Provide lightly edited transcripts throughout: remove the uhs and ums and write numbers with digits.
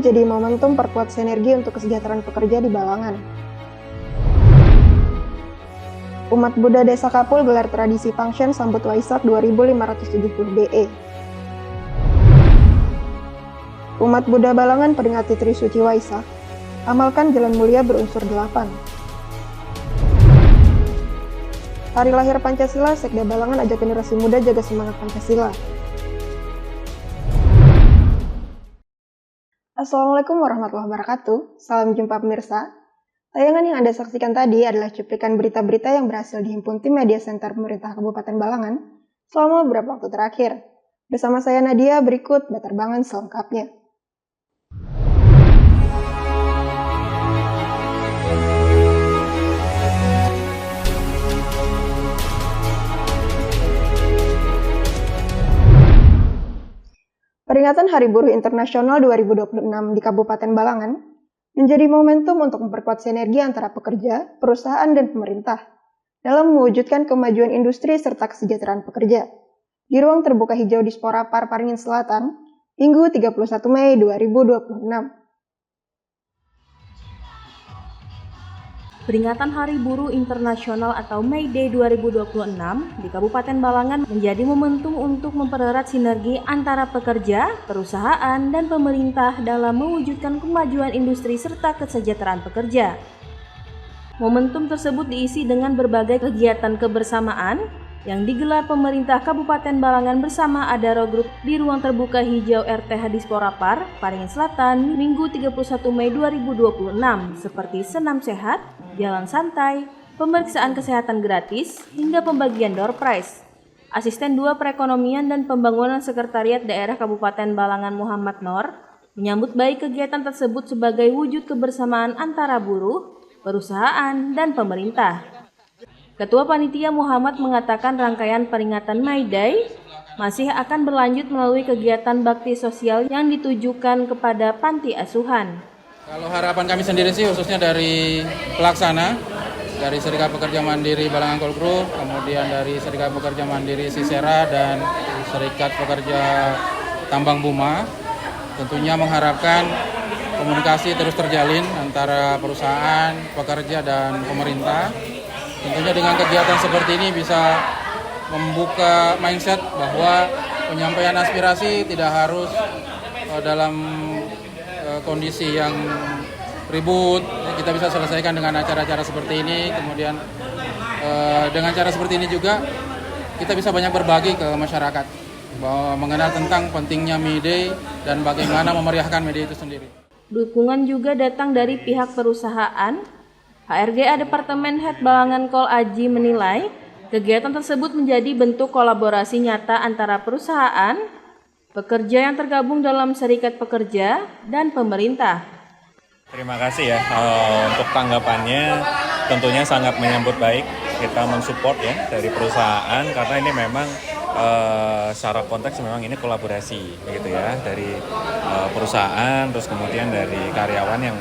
jadi momentum perkuat sinergi untuk kesejahteraan pekerja di Balangan. Umat Buddha Desa Kapul gelar tradisi Pangshen sambut Waisak 2570 BE. Umat Buddha Balangan peringati Trisuci Waisak. Amalkan jalan mulia berunsur 8. Hari lahir Pancasila, Sekda Balangan ajak generasi muda jaga semangat Pancasila. Assalamualaikum warahmatullahi wabarakatuh. Salam jumpa pemirsa. Tayangan yang Anda saksikan tadi adalah cuplikan berita-berita yang berhasil dihimpun tim Media Center Pemerintah Kabupaten Balangan selama beberapa waktu terakhir. Bersama saya Nadia, berikut Baterbangan selengkapnya. Peringatan Hari Buruh Internasional 2026 di Kabupaten Balangan menjadi momentum untuk memperkuat sinergi antara pekerja, perusahaan, dan pemerintah dalam mewujudkan kemajuan industri serta kesejahteraan pekerja. Di ruang terbuka hijau Dispora Par Paringin Selatan, Minggu 31 Mei 2026. Peringatan Hari Buruh Internasional atau May Day 2026 di Kabupaten Balangan menjadi momentum untuk mempererat sinergi antara pekerja, perusahaan, dan pemerintah dalam mewujudkan kemajuan industri serta kesejahteraan pekerja. Momentum tersebut diisi dengan berbagai kegiatan kebersamaan yang digelar pemerintah Kabupaten Balangan bersama Adaro Group di ruang terbuka hijau RTH Dispora Par, Paringin Selatan, Minggu 31 Mei 2026, seperti senam sehat, jalan santai, pemeriksaan kesehatan gratis, hingga pembagian door prize. Asisten 2 Perekonomian dan Pembangunan Sekretariat Daerah Kabupaten Balangan Muhammad Nor menyambut baik kegiatan tersebut sebagai wujud kebersamaan antara buruh, perusahaan, dan pemerintah. Ketua Panitia Muhammad mengatakan rangkaian peringatan May Day masih akan berlanjut melalui kegiatan bakti sosial yang ditujukan kepada panti asuhan. Kalau harapan kami sendiri sih khususnya dari pelaksana, dari Serikat Pekerja Mandiri Balangan Coal Group, kemudian dari Serikat Pekerja Mandiri Sisera dan Serikat Pekerja Tambang Buma, tentunya mengharapkan komunikasi terus terjalin antara perusahaan, pekerja, dan pemerintah. Tentunya dengan kegiatan seperti ini bisa membuka mindset bahwa penyampaian aspirasi tidak harus dalam kondisi yang ribut. Kita bisa selesaikan dengan acara-acara seperti ini. Kemudian dengan cara seperti ini juga kita bisa banyak berbagi ke masyarakat bahwa mengenal tentang pentingnya May Day dan bagaimana memeriahkan May Day itu sendiri. Dukungan juga datang dari pihak perusahaan. HRGA Departemen Head Balangan Coal Aji menilai kegiatan tersebut menjadi bentuk kolaborasi nyata antara perusahaan, pekerja yang tergabung dalam serikat pekerja, dan pemerintah. Terima kasih ya untuk tanggapannya, tentunya sangat menyambut baik. Kita mensupport ya dari perusahaan karena ini memang secara konteks memang ini kolaborasi begitu ya, dari perusahaan terus kemudian dari karyawan yang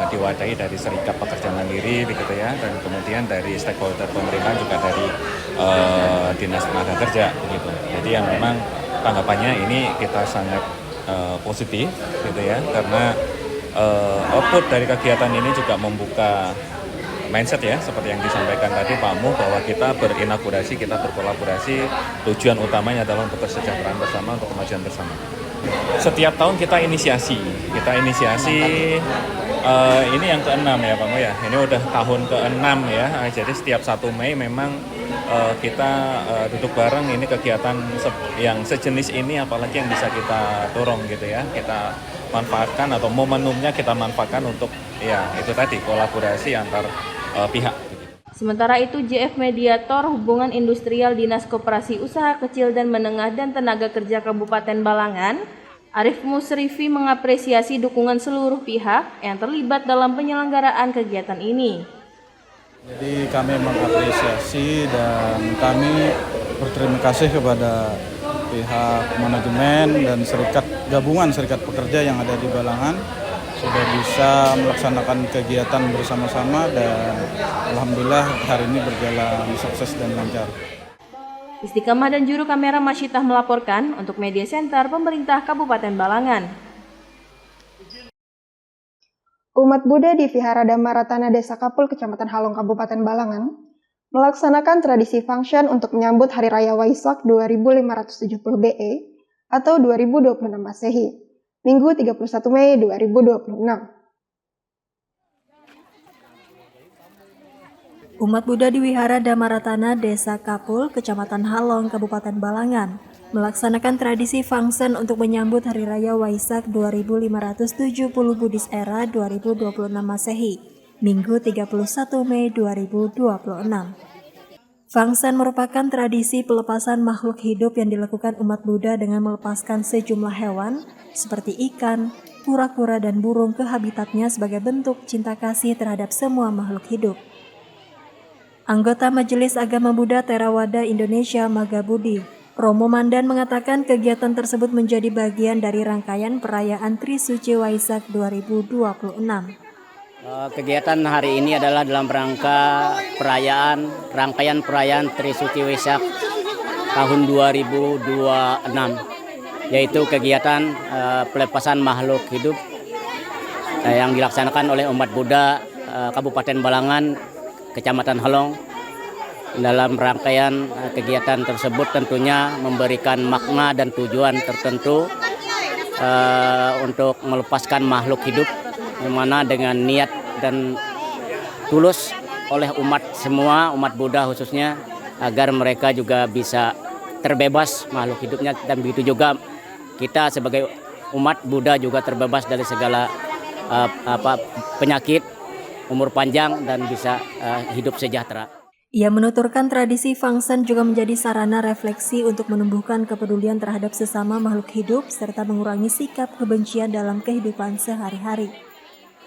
diwadahi dari Serikat Pekerja Mandiri begitu ya, dan kemudian dari stakeholder pemerintah juga dari Dinas Tenaga Kerja begitu. Jadi yang memang tanggapannya ini kita sangat positif gitu ya, karena output dari kegiatan ini juga membuka mindset ya, seperti yang disampaikan tadi Pak Mu, bahwa kita berinaugurasi, kita berkolaborasi, tujuan utamanya adalah untuk kesejahteraan bersama, untuk kemajuan bersama. Setiap tahun kita inisiasi ini yang ke-6 ya Pak Mu ya, ini udah tahun ke-6 ya, jadi setiap 1 Mei memang kita duduk bareng, ini kegiatan yang sejenis ini apalagi yang bisa kita dorong gitu ya, kita manfaatkan atau momentumnya kita manfaatkan untuk ya itu tadi kolaborasi antar pihak. Sementara itu, JF Mediator Hubungan Industrial Dinas Koperasi Usaha Kecil dan Menengah dan Tenaga Kerja Kabupaten Balangan, Arif Musrifi mengapresiasi dukungan seluruh pihak yang terlibat dalam penyelenggaraan kegiatan ini. Jadi kami mengapresiasi dan kami berterima kasih kepada pihak manajemen dan gabungan serikat pekerja yang ada di Balangan sudah bisa melaksanakan kegiatan bersama-sama dan alhamdulillah hari ini berjalan sukses dan lancar. Istiqamah dan juru kamera Masyitah melaporkan untuk Media Center Pemerintah Kabupaten Balangan. Umat Buddha di Vihara Dhammaratana Desa Kapul, Kecamatan Halong, Kabupaten Balangan, melaksanakan tradisi function untuk menyambut Hari Raya Waisak 2570 BE atau 2026 Masehi, Minggu 31 Mei 2026. Umat Buddha di Wihara Dhammaratana Desa Kapul, Kecamatan Halong, Kabupaten Balangan, melaksanakan tradisi function untuk menyambut Hari Raya Waisak 2570 Buddhis Era 2026 Masehi, Minggu 31 Mei 2026. Function merupakan tradisi pelepasan makhluk hidup yang dilakukan umat Buddha dengan melepaskan sejumlah hewan seperti ikan, kura-kura, dan burung ke habitatnya sebagai bentuk cinta kasih terhadap semua makhluk hidup. Anggota Majelis Agama Buddha Theravada Indonesia Magabudi, Romo Mandan, mengatakan kegiatan tersebut menjadi bagian dari rangkaian perayaan Trisuci Waisak 2026. Kegiatan hari ini adalah dalam rangka rangkaian perayaan Trisuci Waisak tahun 2026, yaitu kegiatan pelepasan makhluk hidup yang dilaksanakan oleh umat Buddha Kabupaten Balangan, Kecamatan Halong. Dalam rangkaian kegiatan tersebut tentunya memberikan makna dan tujuan tertentu untuk melepaskan makhluk hidup, yang mana dengan niat dan tulus oleh umat Buddha khususnya, agar mereka juga bisa terbebas makhluk hidupnya, dan begitu juga kita sebagai umat Buddha juga terbebas dari segala penyakit, umur panjang, dan bisa hidup sejahtera. Ia menuturkan tradisi function juga menjadi sarana refleksi untuk menumbuhkan kepedulian terhadap sesama makhluk hidup serta mengurangi sikap kebencian dalam kehidupan sehari-hari.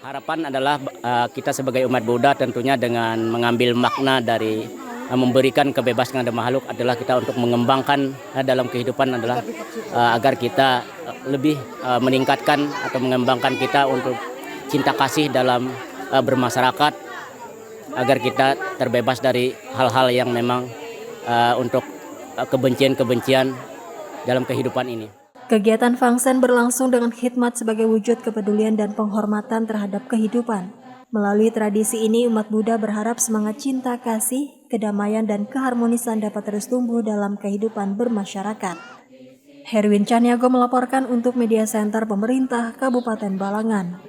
Harapan adalah kita sebagai umat Buddha tentunya dengan mengambil makna dari memberikan kebebasan kepada makhluk adalah kita untuk mengembangkan dalam kehidupan adalah agar kita lebih meningkatkan atau mengembangkan kita untuk cinta kasih dalam bermasyarakat, agar kita terbebas dari hal-hal yang memang untuk kebencian-kebencian dalam kehidupan ini. Kegiatan function berlangsung dengan khidmat sebagai wujud kepedulian dan penghormatan terhadap kehidupan. Melalui tradisi ini, umat Buddha berharap semangat cinta kasih, kedamaian, dan keharmonisan dapat terus tumbuh dalam kehidupan bermasyarakat. Herwin Caniago melaporkan untuk Media Center Pemerintah Kabupaten Balangan.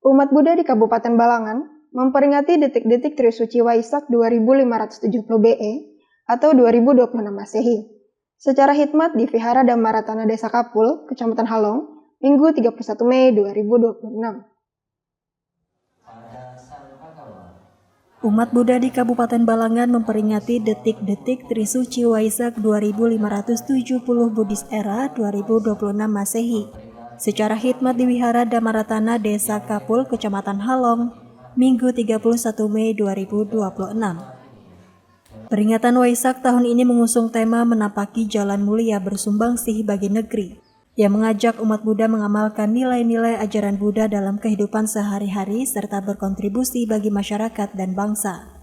Umat Buddha di Kabupaten Balangan memperingati detik-detik Trisuci Waisak 2570 BE atau 2026 Masehi secara khidmat di Vihara Dhammaratana Desa Kapul, Kecamatan Halong, Minggu 31 Mei 2026. Umat Buddha di Kabupaten Balangan memperingati detik-detik Trisuci Waisak 2570 Buddhis Era 2026 Masehi secara khidmat di Wihara Dhammaratana Desa Kapul, Kecamatan Halong, Minggu 31 Mei 2026. Peringatan Waisak tahun ini mengusung tema menapaki jalan mulia bersumbangsih bagi negeri, yang mengajak umat Buddha mengamalkan nilai-nilai ajaran Buddha dalam kehidupan sehari-hari serta berkontribusi bagi masyarakat dan bangsa.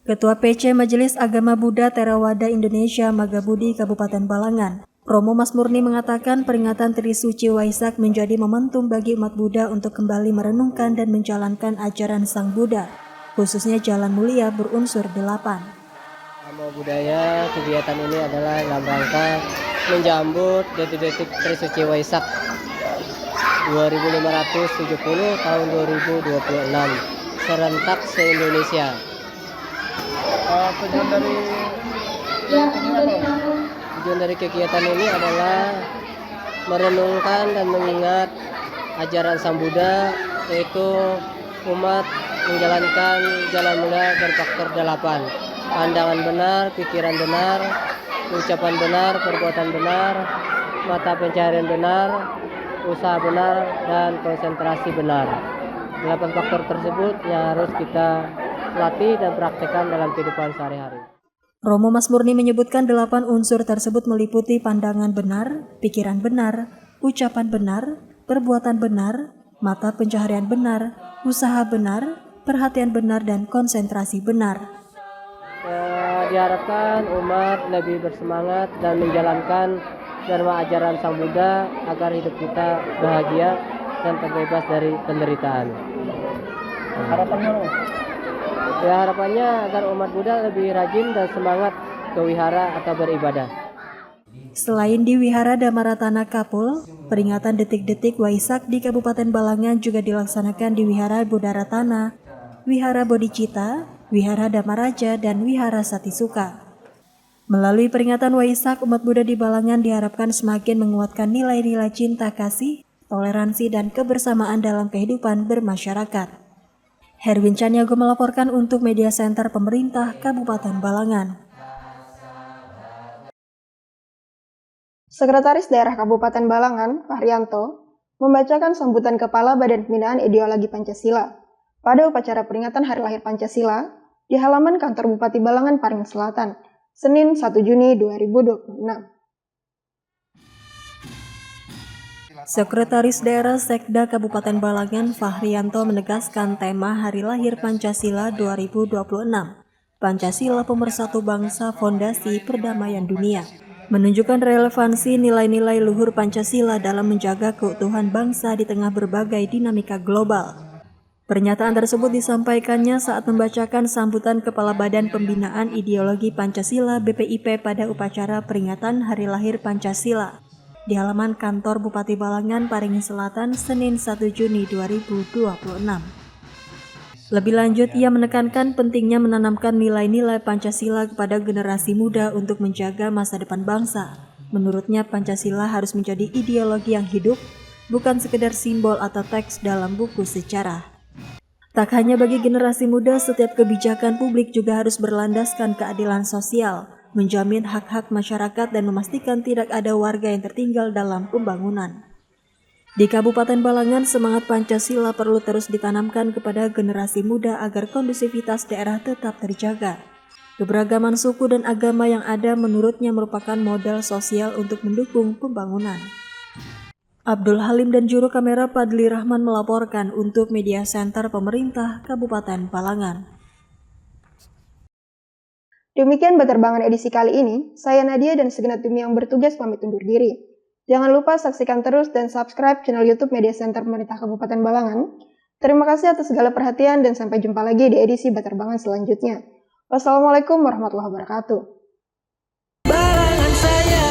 Ketua PC Majelis Agama Buddha Theravada Indonesia Magabudi Kabupaten Balangan, Romo Masmurni, mengatakan peringatan Trisuci Waisak menjadi momentum bagi umat Buddha untuk kembali merenungkan dan menjalankan ajaran Sang Buddha, khususnya jalan mulia berunsur 8. Nama budaya kegiatan ini adalah dalam rangka menjambut detik-detik Trisuci Waisak 2570 tahun 2026 serentak se-Indonesia. Tujuan dari kegiatan ini adalah merenungkan dan mengingat ajaran Sang Buddha, yaitu umat menjalankan jalan mulia berfaktor 8. Pandangan benar, pikiran benar, ucapan benar, perbuatan benar, mata pencaharian benar, usaha benar, dan konsentrasi benar. 8 faktor tersebut yang harus kita latih dan praktekkan dalam kehidupan sehari-hari. Romo Masmurni menyebutkan 8 unsur tersebut meliputi pandangan benar, pikiran benar, ucapan benar, perbuatan benar, mata pencaharian benar, usaha benar, perhatian benar, dan konsentrasi benar. Diharapkan umat lebih bersemangat dan menjalankan dharma ajaran Sang Buddha agar hidup kita bahagia dan terbebas dari penderitaan. Ya, harapannya agar umat Buddha lebih rajin dan semangat ke wihara atau beribadah. Selain di Wihara Dhammaratana Kapul, peringatan detik-detik Waisak di Kabupaten Balangan juga dilaksanakan di Wihara Budaratana, Wihara Bodhicitta, Wihara Dhamaraja, dan Wihara Satisuka. Melalui peringatan Waisak, umat Buddha di Balangan diharapkan semakin menguatkan nilai-nilai cinta kasih, toleransi, dan kebersamaan dalam kehidupan bermasyarakat. Herwin Caniago melaporkan untuk Media Center Pemerintah Kabupaten Balangan. Sekretaris Daerah Kabupaten Balangan, Fahrianto, membacakan sambutan Kepala Badan Pembinaan Ideologi Pancasila pada upacara peringatan Hari Lahir Pancasila di halaman kantor Bupati Balangan Paring Selatan, Senin 1 Juni 2026. Sekretaris Daerah Sekda Kabupaten Balangan Fahrianto menegaskan tema Hari Lahir Pancasila 2026, Pancasila Pemersatu Bangsa Fondasi Perdamaian Dunia, menunjukkan relevansi nilai-nilai luhur Pancasila dalam menjaga keutuhan bangsa di tengah berbagai dinamika global. Pernyataan tersebut disampaikannya saat membacakan sambutan Kepala Badan Pembinaan Ideologi Pancasila BPIP pada upacara peringatan Hari Lahir Pancasila di halaman kantor Bupati Balangan Paring Selatan Senin 1 Juni 2026. Lebih lanjut, ia menekankan pentingnya menanamkan nilai-nilai Pancasila kepada generasi muda untuk menjaga masa depan bangsa. Menurutnya, Pancasila harus menjadi ideologi yang hidup, bukan sekedar simbol atau teks dalam buku sejarah. Tak hanya bagi generasi muda, setiap kebijakan publik juga harus berlandaskan keadilan sosial, menjamin hak-hak masyarakat dan memastikan tidak ada warga yang tertinggal dalam pembangunan. Di Kabupaten Balangan, semangat Pancasila perlu terus ditanamkan kepada generasi muda agar kondusivitas daerah tetap terjaga. Keberagaman suku dan agama yang ada menurutnya merupakan modal sosial untuk mendukung pembangunan. Abdul Halim dan juru kamera Padli Rahman melaporkan untuk Media Center Pemerintah Kabupaten Balangan. Demikian Baterbangan edisi kali ini, saya Nadia dan segenap tim yang bertugas pamit undur diri. Jangan lupa saksikan terus dan subscribe channel YouTube Media Center Pemerintah Kabupaten Balangan. Terima kasih atas segala perhatian dan sampai jumpa lagi di edisi Baterbangan selanjutnya. Wassalamualaikum warahmatullahi wabarakatuh. Balangan saya